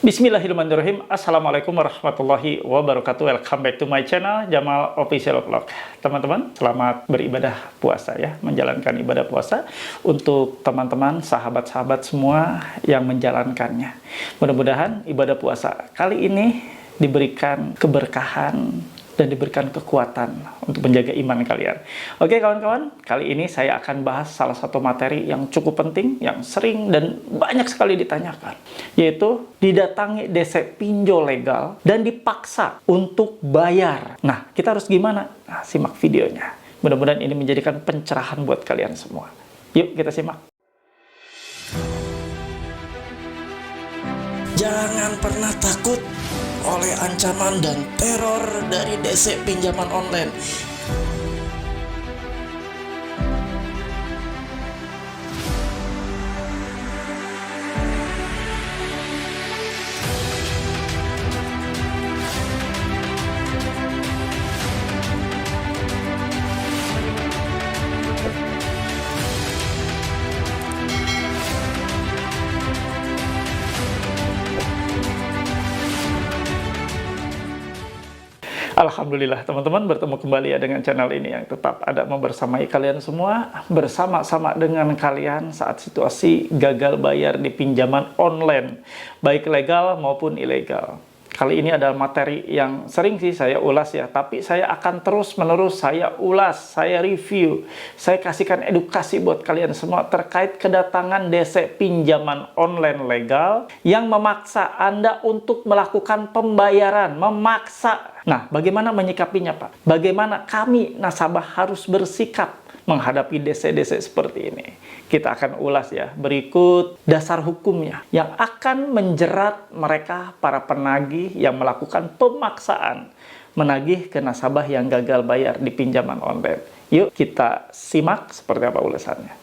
Bismillahirrahmanirrahim. Assalamualaikum warahmatullahi wabarakatuh. Welcome back to my channel, Jamal Official Vlog. Teman-teman, selamat beribadah puasa ya, menjalankan ibadah puasa untuk teman-teman, sahabat-sahabat semua yang menjalankannya. Mudah-mudahan ibadah puasa kali ini diberikan keberkahan dan diberikan kekuatan untuk menjaga iman kalian. Oke kawan-kawan, kali ini saya akan bahas salah satu materi yang cukup penting, yang sering dan banyak sekali ditanyakan, yaitu didatangi DC pinjol legal dan dipaksa untuk bayar. Nah, kita harus gimana? Nah, simak videonya. Mudah-mudahan ini menjadikan pencerahan buat kalian semua. Yuk kita simak. Jangan pernah takut oleh ancaman dan teror dari DC pinjaman online. Alhamdulillah teman-teman, bertemu kembali ya dengan channel ini yang tetap ada membersamai kalian semua, bersama-sama dengan kalian saat situasi gagal bayar di pinjaman online, baik legal maupun ilegal. Kali ini adalah materi yang sering sih saya ulas ya, tapi saya akan terus-menerus saya ulas, saya review, saya kasihkan edukasi buat kalian semua terkait kedatangan DC pinjaman online legal yang memaksa Anda untuk melakukan pembayaran, memaksa. Nah, bagaimana menyikapinya Pak? Bagaimana kami nasabah harus bersikap menghadapi DC-DC seperti ini? Kita akan ulas ya, berikut dasar hukumnya yang akan menjerat mereka para penagih yang melakukan pemaksaan menagih ke nasabah yang gagal bayar di pinjaman online. Yuk kita simak seperti apa ulasannya.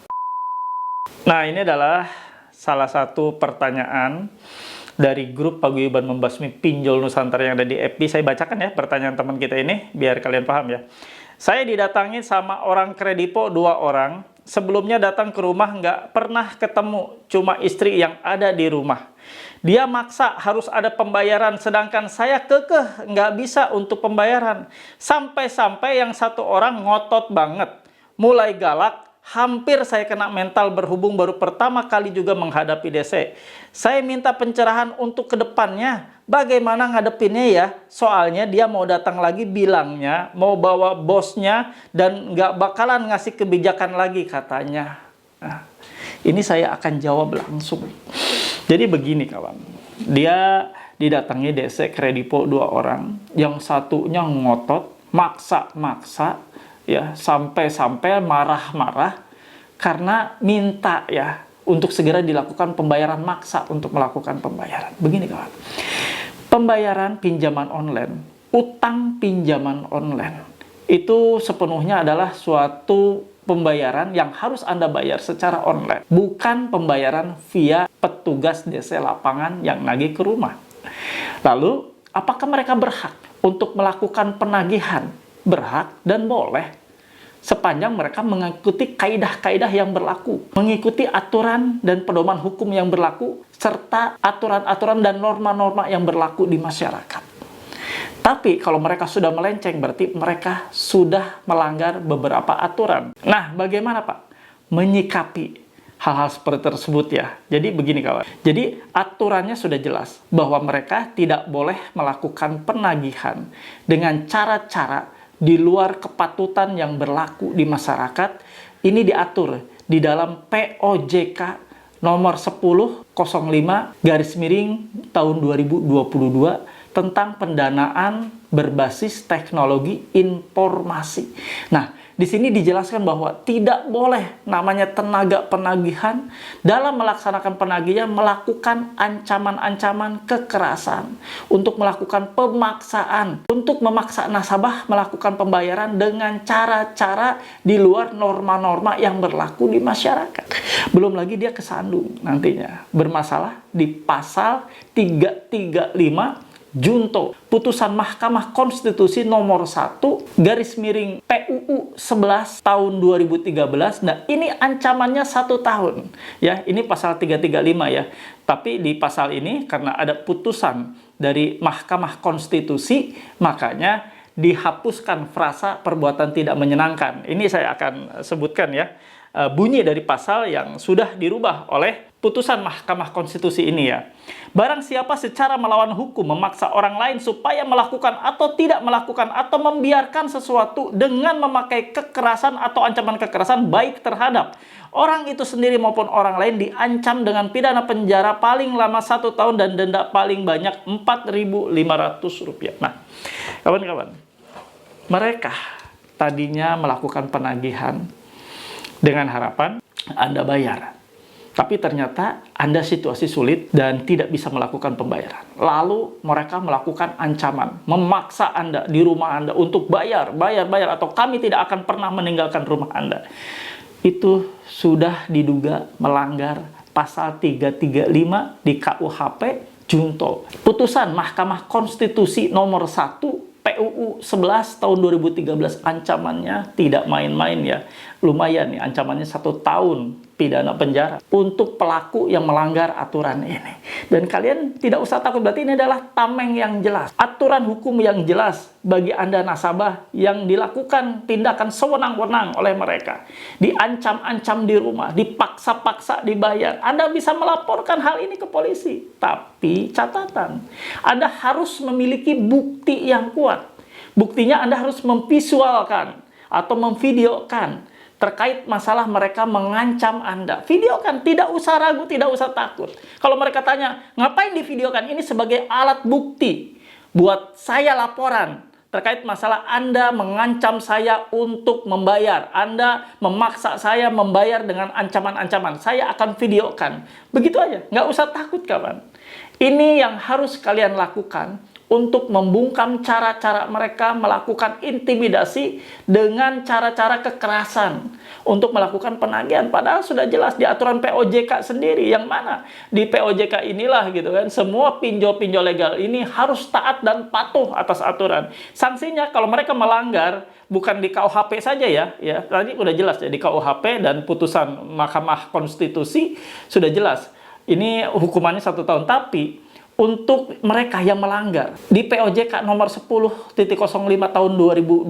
Nah, ini adalah salah satu pertanyaan dari grup Paguyuban Membasmi Pinjol Nusantara yang ada di FB. Saya bacakan ya pertanyaan teman kita ini biar kalian paham ya. Saya didatangi sama orang kredipo 2 orang. Sebelumnya datang ke rumah nggak pernah ketemu, cuma istri yang ada di rumah. Dia maksa harus ada pembayaran, sedangkan saya kekeh nggak bisa untuk pembayaran. Sampai-sampai yang satu orang ngotot banget, mulai galak. Hampir saya kena mental berhubung baru pertama kali juga menghadapi DC. Saya minta pencerahan untuk kedepannya. Bagaimana ngadepinnya ya? Soalnya dia mau datang lagi bilangnya mau bawa bosnya dan nggak bakalan ngasih kebijakan lagi katanya. Nah, ini saya akan jawab langsung. Jadi begini kawan. Dia didatangi DC kredipo 2 orang. Yang satunya ngotot, maksa-maksa. Ya, sampai-sampai marah-marah karena minta ya untuk segera dilakukan pembayaran, maksa untuk melakukan pembayaran. Begini kawan, pembayaran pinjaman online, utang pinjaman online itu sepenuhnya adalah suatu pembayaran yang harus Anda bayar secara online, bukan pembayaran via petugas DC lapangan yang nagih ke rumah. Lalu, apakah mereka berhak untuk melakukan penagihan? Berhak dan boleh sepanjang mereka mengikuti kaidah-kaidah yang berlaku, mengikuti aturan dan pedoman hukum yang berlaku, serta aturan-aturan dan norma-norma yang berlaku di masyarakat. Tapi kalau mereka sudah melenceng, berarti mereka sudah melanggar beberapa aturan. Nah, bagaimana Pak menyikapi hal-hal seperti tersebut ya? Jadi begini kawan, jadi aturannya sudah jelas bahwa mereka tidak boleh melakukan penagihan dengan cara-cara di luar kepatutan yang berlaku di masyarakat. Ini diatur di dalam POJK nomor 10/05/tahun 2022 tentang pendanaan berbasis teknologi informasi. Nah, di sini dijelaskan bahwa tidak boleh namanya tenaga penagihan dalam melaksanakan penagihan melakukan ancaman-ancaman kekerasan, untuk melakukan pemaksaan, untuk memaksa nasabah melakukan pembayaran dengan cara-cara di luar norma-norma yang berlaku di masyarakat. Belum lagi dia kesandung nantinya bermasalah di pasal 335 Junto putusan Mahkamah Konstitusi nomor 1 garis miring PUU 11 tahun 2013. Nah, ini ancamannya 1 tahun. Ya, ini pasal 335 ya. Tapi di pasal ini karena ada putusan dari Mahkamah Konstitusi, makanya dihapuskan frasa perbuatan tidak menyenangkan. Ini saya akan sebutkan ya. Bunyi dari pasal yang sudah dirubah oleh putusan Mahkamah Konstitusi ini ya. Barang siapa secara melawan hukum memaksa orang lain supaya melakukan atau tidak melakukan atau membiarkan sesuatu dengan memakai kekerasan atau ancaman kekerasan baik terhadap orang itu sendiri maupun orang lain diancam dengan pidana penjara paling lama 1 tahun dan denda paling banyak Rp4.500. Nah, kawan-kawan, mereka tadinya melakukan penagihan dengan harapan Anda bayar. Tapi ternyata Anda situasi sulit dan tidak bisa melakukan pembayaran. Lalu mereka melakukan ancaman, memaksa Anda di rumah Anda untuk bayar, atau kami tidak akan pernah meninggalkan rumah Anda. Itu sudah diduga melanggar pasal 335 di KUHP Junto. Putusan Mahkamah Konstitusi nomor 1 PUU 11 tahun 2013 ancamannya tidak main-main ya. Lumayan nih, ancamannya 1 tahun pidana penjara untuk pelaku yang melanggar aturan ini. Dan kalian tidak usah takut, berarti ini adalah tameng yang jelas. Aturan hukum yang jelas bagi Anda nasabah yang dilakukan tindakan sewenang-wenang oleh mereka. Diancam-ancam di rumah, dipaksa-paksa dibayar. Anda bisa melaporkan hal ini ke polisi. Tapi catatan, Anda harus memiliki bukti yang kuat. Buktinya Anda harus memvisualkan atau memvideokan terkait masalah mereka mengancam Anda. Videokan, tidak usah ragu, tidak usah takut. Kalau mereka tanya, ngapain divideokan? Ini sebagai alat bukti buat saya laporan terkait masalah Anda mengancam saya untuk membayar. Anda memaksa saya membayar dengan ancaman-ancaman. Saya akan videokan. Begitu aja, nggak usah takut kawan. Ini yang harus kalian lakukan untuk membungkam cara-cara mereka melakukan intimidasi dengan cara-cara kekerasan untuk melakukan penagihan. Padahal sudah jelas di aturan POJK sendiri, yang mana di POJK inilah gitu kan, semua pinjol-pinjol legal ini harus taat dan patuh atas aturan. Sanksinya kalau mereka melanggar bukan di KUHP saja ya, tadi udah jelas ya di KUHP dan putusan Mahkamah Konstitusi sudah jelas. Ini hukumannya 1 tahun, tapi untuk mereka yang melanggar di POJK nomor 10.05 tahun 2022,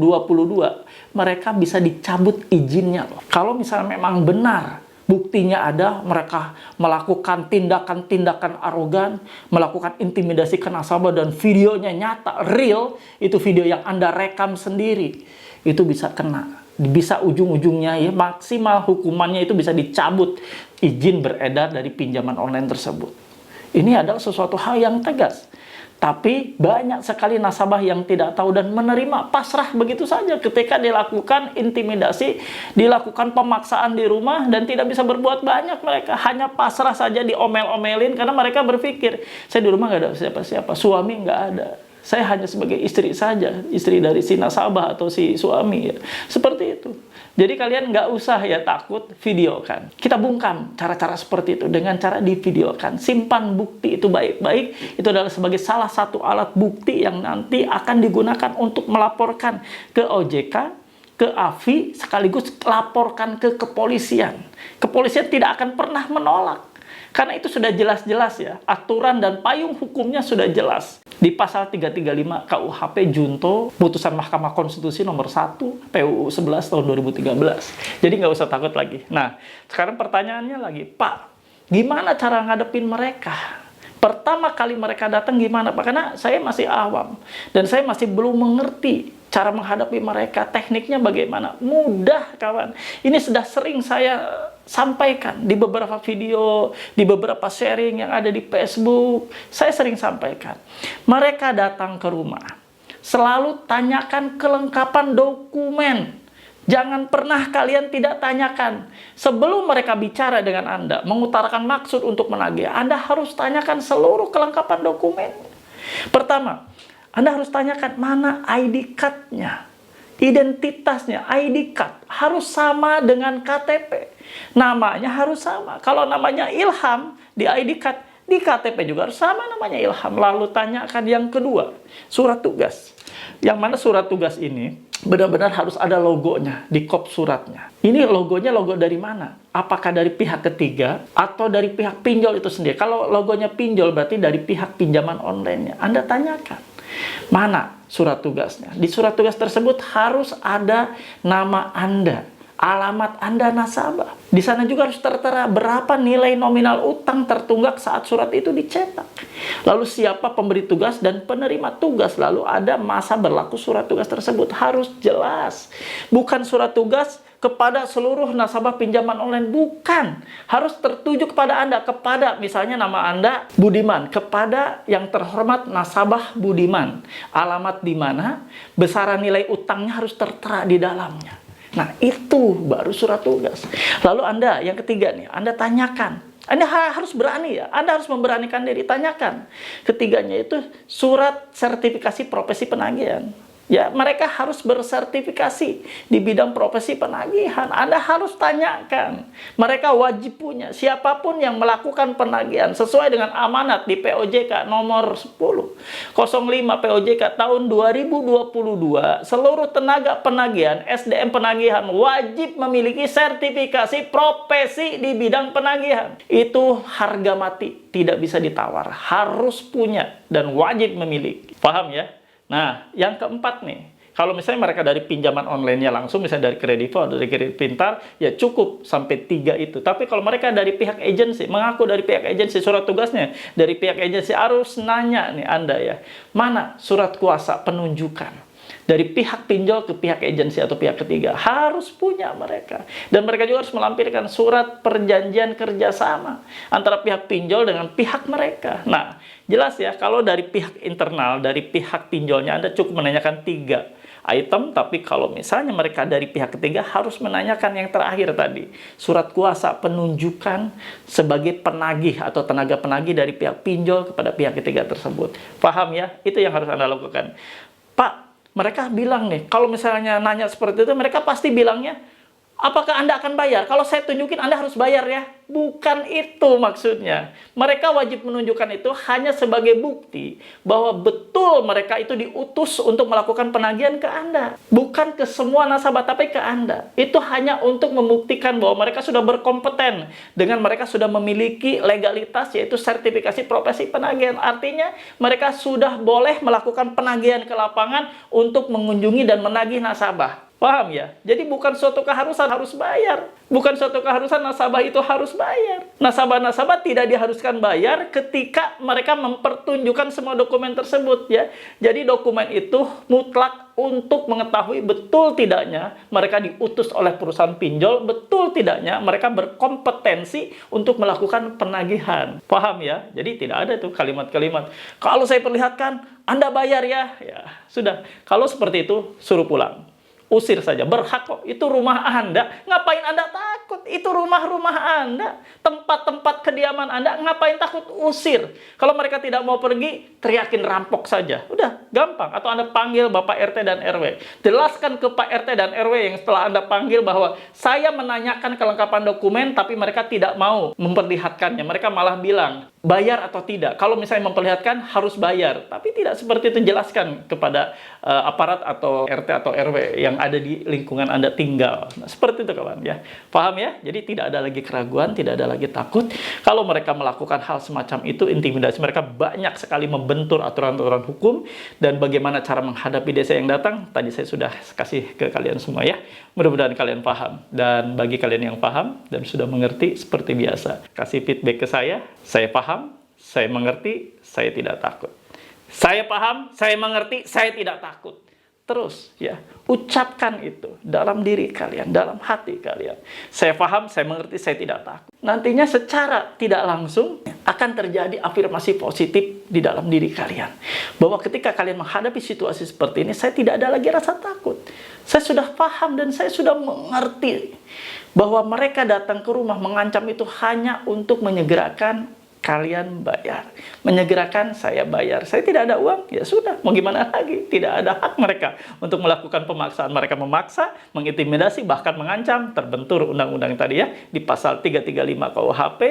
mereka bisa dicabut izinnya loh. Kalau misalnya memang benar buktinya ada mereka melakukan tindakan-tindakan arogan, melakukan intimidasi ke nasabah dan videonya nyata, real, itu video yang Anda rekam sendiri, itu bisa kena. Bisa ujung-ujungnya ya maksimal hukumannya itu bisa dicabut izin beredar dari pinjaman online tersebut. Ini adalah sesuatu hal yang tegas. Tapi banyak sekali nasabah yang tidak tahu dan menerima pasrah begitu saja ketika dilakukan intimidasi, dilakukan pemaksaan di rumah dan tidak bisa berbuat banyak mereka. Hanya pasrah saja, diomel-omelin karena mereka berpikir, saya di rumah nggak ada siapa-siapa, suami nggak ada. Saya hanya sebagai istri saja, istri dari si nasabah atau si suami ya. Seperti itu. Jadi kalian nggak usah ya takut, videokan. Kita bungkam cara-cara seperti itu dengan cara divideokan. Simpan bukti itu baik-baik. Itu adalah sebagai salah satu alat bukti yang nanti akan digunakan untuk melaporkan ke OJK, ke AFI, sekaligus laporkan ke kepolisian. Kepolisian tidak akan pernah menolak. Karena itu sudah jelas-jelas ya, aturan dan payung hukumnya sudah jelas. Di pasal 335 KUHP Junto, putusan Mahkamah Konstitusi nomor 1 PUU 11 tahun 2013. Jadi nggak usah takut lagi. Nah, sekarang pertanyaannya lagi, Pak, gimana cara ngadepin mereka? Pertama kali mereka datang gimana Pak? Karena saya masih awam dan saya masih belum mengerti cara menghadapi mereka. Tekniknya bagaimana? Mudah kawan. Ini sudah sering saya sampaikan di beberapa video, di beberapa sharing yang ada di Facebook. Saya sering sampaikan. Mereka datang ke rumah, selalu tanyakan kelengkapan dokumen. Jangan pernah kalian tidak tanyakan. Sebelum mereka bicara dengan Anda, mengutarakan maksud untuk menagih, Anda harus tanyakan seluruh kelengkapan dokumen. Pertama, Anda harus tanyakan mana ID card-nya. Identitasnya, ID card harus sama dengan KTP. Namanya harus sama. Kalau namanya Ilham di ID card, Di KTP juga harus sama namanya ilham. Lalu tanyakan yang kedua, surat tugas. Yang mana surat tugas ini benar-benar harus ada logonya di kop suratnya. Ini logonya logo dari mana? Apakah dari pihak ketiga atau dari pihak pinjol itu sendiri? Kalau logonya pinjol berarti dari pihak pinjaman online-nya. Anda tanyakan, mana surat tugasnya? Di surat tugas tersebut harus ada nama Anda, alamat Anda nasabah. Di sana juga harus tertera berapa nilai nominal utang tertunggak saat surat itu dicetak. Lalu siapa pemberi tugas dan penerima tugas. Lalu ada masa berlaku surat tugas tersebut. Harus jelas. Bukan surat tugas kepada seluruh nasabah pinjaman online. Bukan. Harus tertuju kepada Anda. Kepada misalnya nama Anda Budiman. Kepada yang terhormat nasabah Budiman. Alamat di mana, besaran nilai utangnya harus tertera di dalamnya. Nah, itu baru surat tugas. Lalu Anda, yang ketiga nih, Anda tanyakan. Anda harus berani ya, Anda harus memberanikan diri, tanyakan. Ketiganya itu surat sertifikasi profesi penagihan. Ya, mereka harus bersertifikasi di bidang profesi penagihan. Anda harus tanyakan. Mereka wajib punya. Siapapun yang melakukan penagihan sesuai dengan amanat di POJK nomor 10/05 POJK tahun 2022, seluruh tenaga penagihan, SDM penagihan wajib memiliki sertifikasi profesi di bidang penagihan. Itu harga mati, tidak bisa ditawar. Harus punya dan wajib memiliki. Paham ya? Nah, yang keempat nih, kalau misalnya mereka dari pinjaman online-nya langsung, misalnya dari Kredivo atau dari Kredit Pintar, ya cukup sampai 3 itu. Tapi kalau mereka dari pihak agensi, mengaku dari pihak agensi, surat tugasnya dari pihak agensi, harus nanya nih Anda ya, mana surat kuasa penunjukan dari pihak pinjol ke pihak agensi atau pihak ketiga. Harus punya mereka. Dan mereka juga harus melampirkan surat perjanjian kerjasama antara pihak pinjol dengan pihak mereka. Nah, jelas ya, kalau dari pihak internal, dari pihak pinjolnya, Anda cukup menanyakan 3 item, tapi kalau misalnya mereka dari pihak ketiga harus menanyakan yang terakhir tadi, surat kuasa penunjukan sebagai penagih atau tenaga penagih dari pihak pinjol kepada pihak ketiga tersebut. Paham ya? Itu yang harus Anda lakukan. Pak, mereka bilang nih, kalau misalnya nanya seperti itu, mereka pasti bilangnya, apakah Anda akan bayar? Kalau saya tunjukin, Anda harus bayar ya. Bukan itu maksudnya. Mereka wajib menunjukkan itu hanya sebagai bukti bahwa betul mereka itu diutus untuk melakukan penagihan ke Anda. Bukan ke semua nasabah, tapi ke Anda. Itu hanya untuk membuktikan bahwa mereka sudah berkompeten dengan mereka sudah memiliki legalitas, yaitu sertifikasi profesi penagihan. Artinya mereka sudah boleh melakukan penagihan ke lapangan untuk mengunjungi dan menagih nasabah. Paham ya? Jadi bukan suatu keharusan harus bayar. Bukan suatu keharusan nasabah itu harus bayar. Nasabah-nasabah tidak diharuskan bayar ketika mereka mempertunjukkan semua dokumen tersebut ya. Jadi dokumen itu mutlak untuk mengetahui betul tidaknya mereka diutus oleh perusahaan pinjol, betul tidaknya mereka berkompetensi untuk melakukan penagihan. Paham ya? Jadi tidak ada tuh kalimat-kalimat, kalau saya perlihatkan, Anda bayar ya. Ya, sudah. Kalau seperti itu, suruh pulang. Usir saja, berhak kok. Itu rumah Anda. Ngapain Anda takut? Itu rumah-rumah Anda. Tempat-tempat kediaman Anda. Ngapain takut? Usir. Kalau mereka tidak mau pergi, teriakin rampok saja. Udah, gampang. Atau Anda panggil Bapak RT dan RW. Jelaskan ke Pak RT dan RW yang setelah Anda panggil bahwa saya menanyakan kelengkapan dokumen, tapi mereka tidak mau memperlihatkannya. Mereka malah bilang, bayar atau tidak. Kalau misalnya memperlihatkan, harus bayar. Tapi tidak seperti itu, jelaskan kepada aparat atau RT atau RW yang ada di lingkungan Anda tinggal. Nah, seperti itu kawan ya. Paham ya? Jadi tidak ada lagi keraguan, tidak ada lagi takut. Kalau mereka melakukan hal semacam itu, intimidasi, mereka banyak sekali membentur aturan-aturan hukum. Dan bagaimana cara menghadapi desa yang datang, tadi saya sudah kasih ke kalian semua ya. Mudah-mudahan kalian paham. Dan bagi kalian yang paham dan sudah mengerti, seperti biasa, kasih feedback ke saya paham, saya mengerti, saya tidak takut. Saya paham, saya mengerti, saya tidak takut. Terus ya, ucapkan itu dalam diri kalian, dalam hati kalian. Saya paham, saya mengerti, saya tidak takut. Nantinya secara tidak langsung akan terjadi afirmasi positif di dalam diri kalian. Bahwa ketika kalian menghadapi situasi seperti ini, saya tidak ada lagi rasa takut. Saya sudah paham dan saya sudah mengerti bahwa mereka datang ke rumah mengancam itu hanya untuk menyegerakan kalian bayar. Menyegerakan saya bayar. Saya tidak ada uang, ya sudah. Mau gimana lagi? Tidak ada hak mereka untuk melakukan pemaksaan. Mereka memaksa, mengintimidasi, bahkan mengancam. Terbentur undang-undang tadi ya, di pasal 335 KUHP,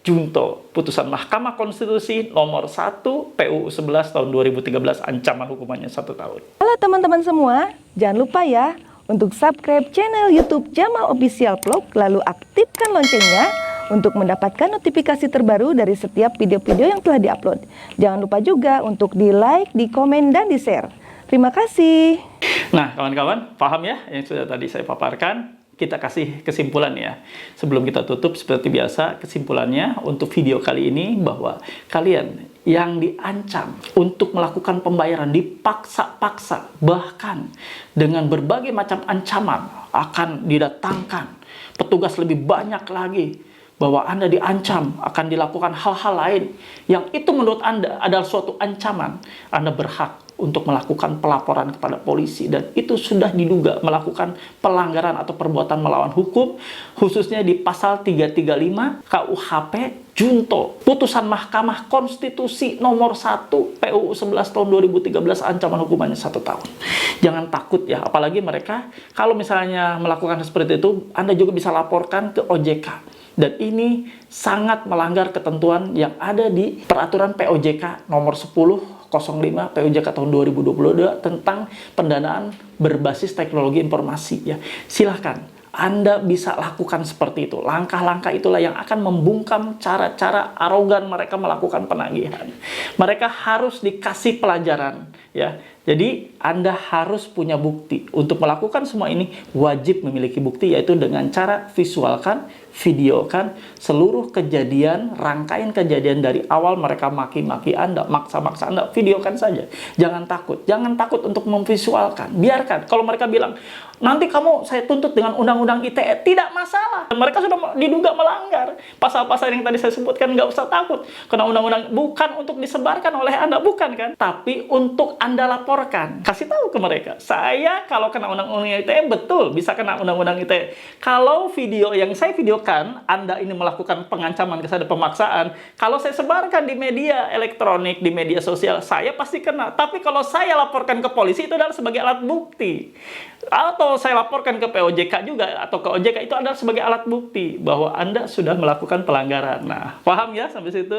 junto. Putusan Mahkamah Konstitusi nomor 1 PUU 11 tahun 2013, ancaman hukumannya 1 tahun. Halo teman-teman semua, jangan lupa ya untuk subscribe channel YouTube Jamal Official Vlog, lalu aktifkan loncengnya untuk mendapatkan notifikasi terbaru dari setiap video-video yang telah diupload. Jangan lupa juga untuk di-like, di-komen, dan di-share. Terima kasih. Nah, kawan-kawan, paham ya yang sudah tadi saya paparkan? Kita kasih kesimpulan ya. Sebelum kita tutup, seperti biasa, kesimpulannya untuk video kali ini bahwa kalian yang diancam untuk melakukan pembayaran dipaksa-paksa, bahkan dengan berbagai macam ancaman akan didatangkan petugas lebih banyak lagi, bahwa Anda diancam akan dilakukan hal-hal lain yang itu menurut Anda adalah suatu ancaman, Anda berhak untuk melakukan pelaporan kepada polisi, dan itu sudah diduga melakukan pelanggaran atau perbuatan melawan hukum, khususnya di pasal 335 KUHP junto. Putusan Mahkamah Konstitusi nomor 1 PUU 11 tahun 2013, ancaman hukumannya 1 tahun. Jangan takut ya, apalagi mereka kalau misalnya melakukan seperti itu, Anda juga bisa laporkan ke OJK. Dan ini sangat melanggar ketentuan yang ada di peraturan POJK nomor 10/05 POJK tahun 2022 tentang pendanaan berbasis teknologi informasi ya. Silahkan Anda bisa lakukan seperti itu. Langkah-langkah itulah yang akan membungkam cara-cara arogan mereka melakukan penagihan. Mereka harus dikasih pelajaran ya. Jadi Anda harus punya bukti. Untuk melakukan semua ini wajib memiliki bukti, yaitu dengan cara visualkan, videokan seluruh kejadian, rangkaian kejadian dari awal mereka maki-maki Anda, maksa-maksa Anda, videokan saja. Jangan takut untuk memvisualkan. Biarkan. Kalau mereka bilang, nanti kamu saya tuntut dengan undang-undang ITE, tidak masalah. Mereka sudah diduga melanggar. Pasal-pasal yang tadi saya sebutkan, nggak usah takut. Karena undang-undang bukan untuk disebarkan oleh Anda, bukan kan? Tapi untuk Anda laporkan. Kasih tahu ke mereka, saya kalau kena undang-undang ITE, betul bisa kena undang-undang ITE. Kalau video yang saya videokan, Anda ini melakukan pengancaman ke saya, pemaksaan, kalau saya sebarkan di media elektronik, di media sosial, saya pasti kena. Tapi kalau saya laporkan ke polisi, itu adalah sebagai alat bukti. Atau saya laporkan ke POJK juga, atau ke OJK, itu adalah sebagai alat bukti bahwa Anda sudah melakukan pelanggaran. Nah, paham ya sampai situ?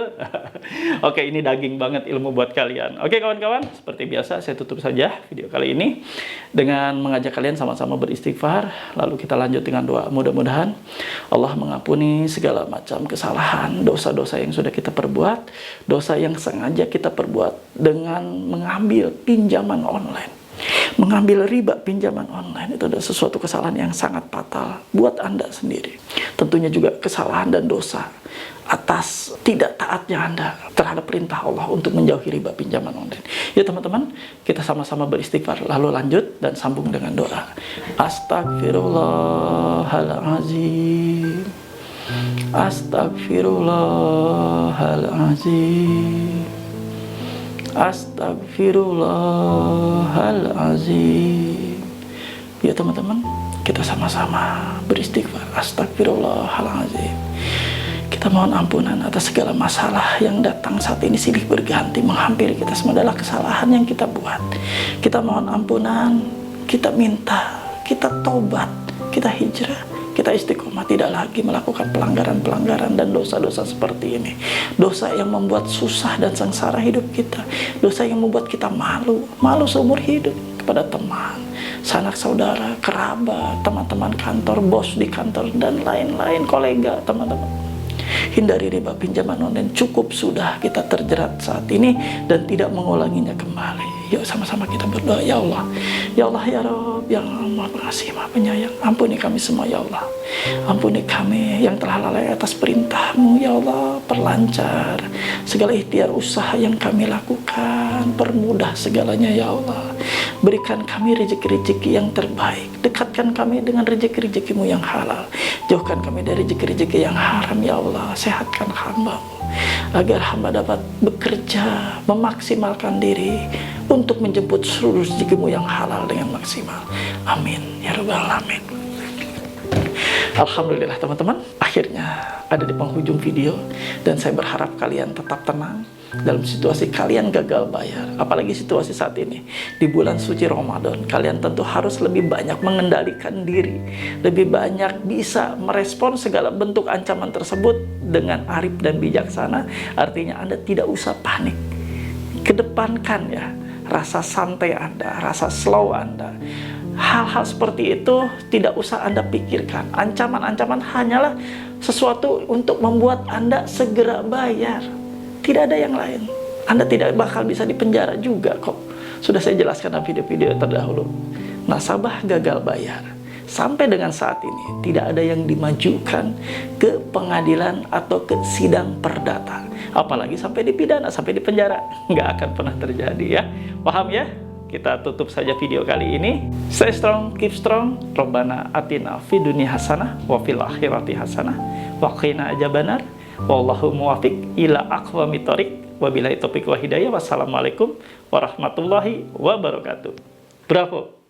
Oke, ini daging banget ilmu buat kalian. Oke kawan-kawan, seperti biasa saya tutup saja video kali ini dengan mengajak kalian sama-sama beristighfar, lalu kita lanjut dengan doa. Mudah-mudahan Allah mengampuni segala macam kesalahan, dosa-dosa yang sudah kita perbuat, dosa yang sengaja kita perbuat dengan mengambil pinjaman online. Mengambil riba pinjaman online itu adalah sesuatu kesalahan yang sangat fatal buat Anda sendiri. Tentunya juga kesalahan dan dosa atas tidak taatnya Anda terhadap perintah Allah untuk menjauhi riba pinjaman online. Ya teman-teman, kita sama-sama beristighfar, lalu lanjut dan sambung dengan doa. Astagfirullahaladzim. Astagfirullahaladzim. Astagfirullahaladzim. Ya teman-teman, kita sama-sama beristighfar. Astagfirullahaladzim. Kita mohon ampunan atas segala masalah yang datang saat ini silih berganti menghampiri kita. Semua adalah kesalahan yang kita buat. Kita mohon ampunan, kita minta, kita tobat, kita hijrah, kita istiqomah, tidak lagi melakukan pelanggaran-pelanggaran dan dosa-dosa seperti ini. Dosa yang membuat susah dan sengsara hidup kita. Dosa yang membuat kita malu seumur hidup kepada teman, sanak saudara, kerabat, teman-teman kantor, bos di kantor, dan lain-lain, kolega, teman-teman. Hindari riba pinjaman online. Cukup sudah kita terjerat saat ini dan tidak mengulanginya kembali. Yuk sama-sama kita berdoa. Ya Allah, ya Allah, ya Rabb, yang Maha Pengasih, Maha Penyayang, ampuni kami semua ya Allah. Ampuni kami yang telah lalai atas perintah-Mu ya Allah. Perlancar segala ikhtiar usaha yang kami lakukan, permudah segalanya ya Allah. Berikan kami rezeki-rezeki yang terbaik. Dekatkan kami dengan rezeki-rezeki-Mu yang halal. Jauhkan kami dari rezeki-rezeki yang haram ya Allah. Sehatkan hamba-Mu agar hamba dapat bekerja, memaksimalkan diri untuk menjemput seluruh rezeki-Mu yang halal dengan maksimal. Amin ya rabbal alamin. Alhamdulillah teman-teman, akhirnya ada di penghujung video, dan saya berharap kalian tetap tenang, dalam situasi kalian gagal bayar, apalagi situasi saat ini di bulan suci Ramadan, kalian tentu harus lebih banyak mengendalikan diri, lebih banyak bisa merespon segala bentuk ancaman tersebut dengan arif dan bijaksana. Artinya Anda tidak usah panik, kedepankan ya rasa santai Anda, rasa slow Anda. Hal-hal seperti itu tidak usah Anda pikirkan. Ancaman-ancaman hanyalah sesuatu untuk membuat Anda segera bayar. Tidak ada yang lain. Anda tidak bakal bisa dipenjara juga kok. Sudah saya jelaskan dalam video-video terdahulu. Nasabah gagal bayar sampai dengan saat ini tidak ada yang dimajukan ke pengadilan atau ke sidang perdata. Apalagi sampai dipidana, sampai dipenjara. Nggak akan pernah terjadi ya. Paham ya? Kita tutup saja video kali ini. Stay strong, keep strong. Rabbana atina fid dunya hasanah wa fil akhirati hasanah wa qina adzabannar. Wallahu muwaffiq ila aqwamit thoriq. Wabillahi taufiq wa hidayah. Wassalamualaikum warahmatullahi wabarakatuh. Bravo.